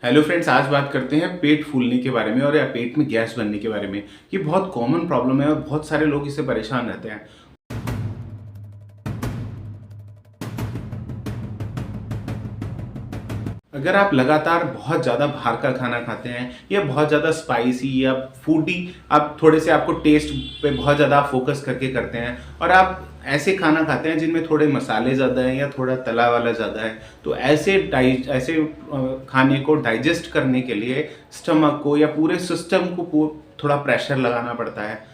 Hello friends, आज बात करते हैं पेट फूलने के बारे में और या पेट में गैस बनने के बारे में। ये बहुत कॉमन प्रॉब्लम है और बहुत सारे लोग इससे परेशान रहते हैं। अगर आप लगातार बहुत ज़्यादा बाहर का खाना खाते हैं या बहुत ज़्यादा स्पाइसी या फूडी, आप थोड़े से आपको टेस्ट पे बहुत ज़्यादा फोकस करके करते हैं और आप ऐसे खाना खाते हैं जिनमें थोड़े मसाले ज़्यादा हैं या थोड़ा तला वाला ज़्यादा है, तो ऐसे खाने को डाइजेस्ट करने के लिए स्टमक को या पूरे सिस्टम को थोड़ा प्रेशर लगाना पड़ता है।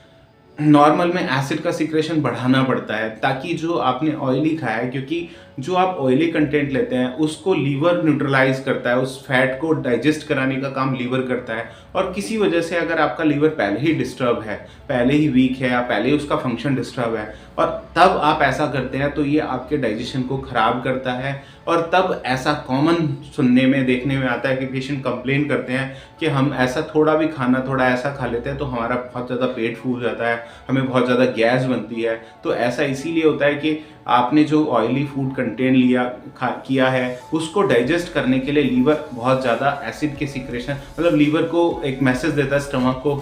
नॉर्मल में एसिड का सिक्रेशन बढ़ाना पड़ता है ताकि जो आपने ऑयली खाया है, क्योंकि जो आप ऑयली कंटेंट लेते हैं उसको लीवर न्यूट्रलाइज करता है, उस फैट को डाइजेस्ट कराने का काम लीवर करता है। और किसी वजह से अगर आपका लीवर पहले ही डिस्टर्ब है, पहले ही वीक है या पहले ही उसका फंक्शन डिस्टर्ब है और तब आप ऐसा करते हैं, तो ये आपके डाइजेशन को खराब करता है। और तब ऐसा कॉमन सुनने में देखने में आता है कि पेशेंट कंप्लेन करते हैं कि हम ऐसा थोड़ा भी खाना थोड़ा ऐसा खा लेते हैं तो हमारा बहुत ज़्यादा पेट फूल जाता है, हमें बहुत ज़्यादा गैस बनती है। तो ऐसा इसीलिए होता है कि आपने जो ऑयली फूड कंटेंट किया है उसको डाइजेस्ट करने के लिए लीवर बहुत ज़्यादा एसिड के सिक्रेशन, मतलब लीवर को एक मैसेज देता है स्टमक को,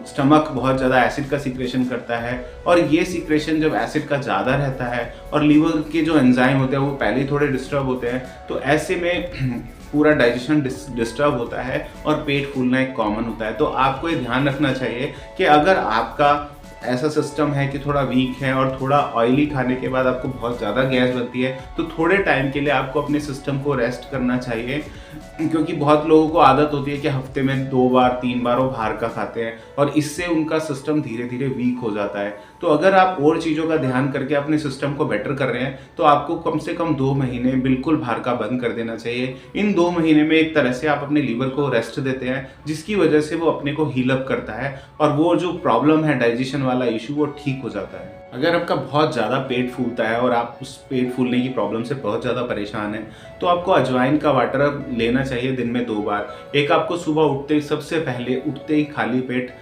स्टमक बहुत ज़्यादा एसिड का सिक्रेशन करता है। और ये सिक्रेशन जब एसिड का ज़्यादा रहता है और लीवर के जो एंजाइम होते हैं वो पहले ही थोड़े डिस्टर्ब होते हैं, तो ऐसे में पूरा डाइजेशन डिस्टर्ब होता है और पेट फूलना एक कॉमन होता है। तो आपको ये ध्यान रखना चाहिए कि अगर आपका ऐसा सिस्टम है कि थोड़ा वीक है और थोड़ा ऑयली खाने के बाद आपको बहुत ज़्यादा गैस बनती है, तो थोड़े टाइम के लिए आपको अपने सिस्टम को रेस्ट करना चाहिए। क्योंकि बहुत लोगों को आदत होती है कि हफ्ते में 2 बार 3 बार वो बाहर का खाते हैं और इससे उनका सिस्टम धीरे धीरे वीक हो जाता है। तो अगर आप और चीज़ों का ध्यान करके अपने सिस्टम को बेटर कर रहे हैं तो आपको कम से कम 2 महीने बिल्कुल बाहर का बंद कर देना चाहिए। इन 2 महीने में एक तरह से आप अपने लीवर को रेस्ट देते हैं, जिसकी वजह से वो अपने को हील अप करता है और वो जो प्रॉब्लम है डाइजेशन वाला इशू वो ठीक हो जाता है। अगर आपका बहुत ज़्यादा पेट फूलता है और आप उस पेट फूलने की प्रॉब्लम से बहुत ज़्यादा परेशान हैं, तो आपको अजवाइन का वाटर लेना चाहिए दिन में 2 बार। एक आपको सुबह सबसे पहले उठते ही खाली पेट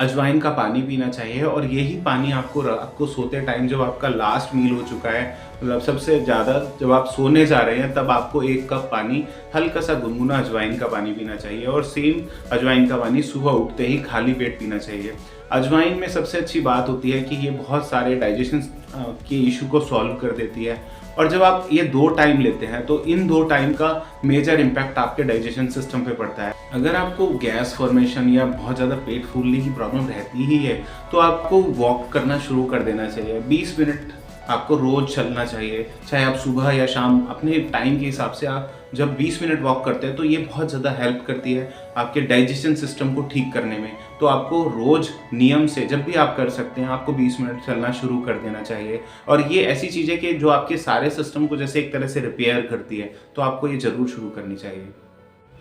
अजवाइन का पानी पीना चाहिए और यही पानी आपको सोते टाइम, जब आपका लास्ट मील हो चुका है, मतलब सबसे ज़्यादा जब आप सोने जा रहे हैं, तब आपको 1 कप पानी हल्का सा गुनगुना अजवाइन का पानी पीना चाहिए और सेम अजवाइन का पानी सुबह उठते ही खाली पेट पीना चाहिए। अजवाइन में सबसे अच्छी बात होती है कि ये बहुत सारे डाइजेशन के इशू को सॉल्व कर देती है। और जब आप ये 2 टाइम लेते हैं तो इन 2 टाइम का मेजर इम्पैक्ट आपके डाइजेशन सिस्टम पे पड़ता है। अगर आपको गैस फॉर्मेशन या बहुत ज़्यादा पेट फूलने की प्रॉब्लम रहती ही है तो आपको वॉक करना शुरू कर देना चाहिए। 20 मिनट आपको रोज़ चलना चाहिए, चाहे आप सुबह या शाम अपने टाइम के हिसाब से। आप जब 20 मिनट वॉक करते हैं तो ये बहुत ज़्यादा हेल्प करती है आपके डाइजेशन सिस्टम को ठीक करने में। तो आपको रोज़ नियम से जब भी आप कर सकते हैं आपको 20 मिनट चलना शुरू कर देना चाहिए। और ये ऐसी चीज़ है कि जो आपके सारे सिस्टम को जैसे एक तरह से रिपेयर करती है, तो आपको ये ज़रूर शुरू करनी चाहिए।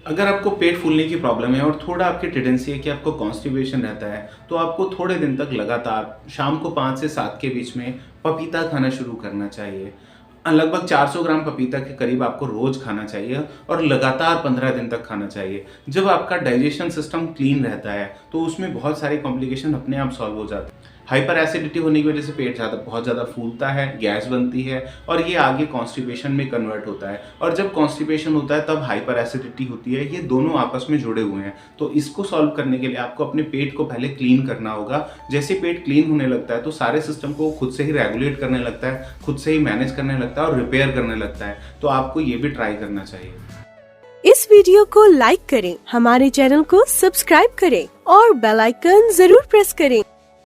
अगर आपको पेट फूलने की प्रॉब्लम है और थोड़ा आपकी टेंडेंसी है कि आपको कॉन्स्टिपेशन रहता है, तो आपको थोड़े दिन तक लगातार शाम को 5 से 7 के बीच में पपीता खाना शुरू करना चाहिए। लगभग 400 ग्राम पपीता के करीब आपको रोज खाना चाहिए और लगातार 15 दिन तक खाना चाहिए। जब आपका डाइजेशन सिस्टम क्लीन रहता है तो उसमें बहुत सारे कॉम्प्लिकेशन अपने आप सॉल्व हो जाते हैं। हाइपर एसिडिटी होने की वजह से पेट बहुत ज़्यादा फूलता है, गैस बनती है और ये आगे कॉन्स्टिपेशन में कन्वर्ट होता है। और जब कॉन्स्टिपेशन होता है तब हाइपर एसिडिटी होती है। ये दोनों आपस में जुड़े हुए हैं। तो इसको सॉल्व करने के लिए आपको अपने पेट को पहले क्लीन करना होगा। जैसे पेट क्लीन होने लगता है तो सारे सिस्टम को खुद से ही रेगुलेट करने लगता है, खुद से ही मैनेज करने लगता है और रिपेयर करने लगता है। तो आपको ये भी ट्राई करना चाहिए। इस वीडियो को लाइक करें, हमारे चैनल को सब्सक्राइब करें और बेल आइकन जरूर प्रेस करें।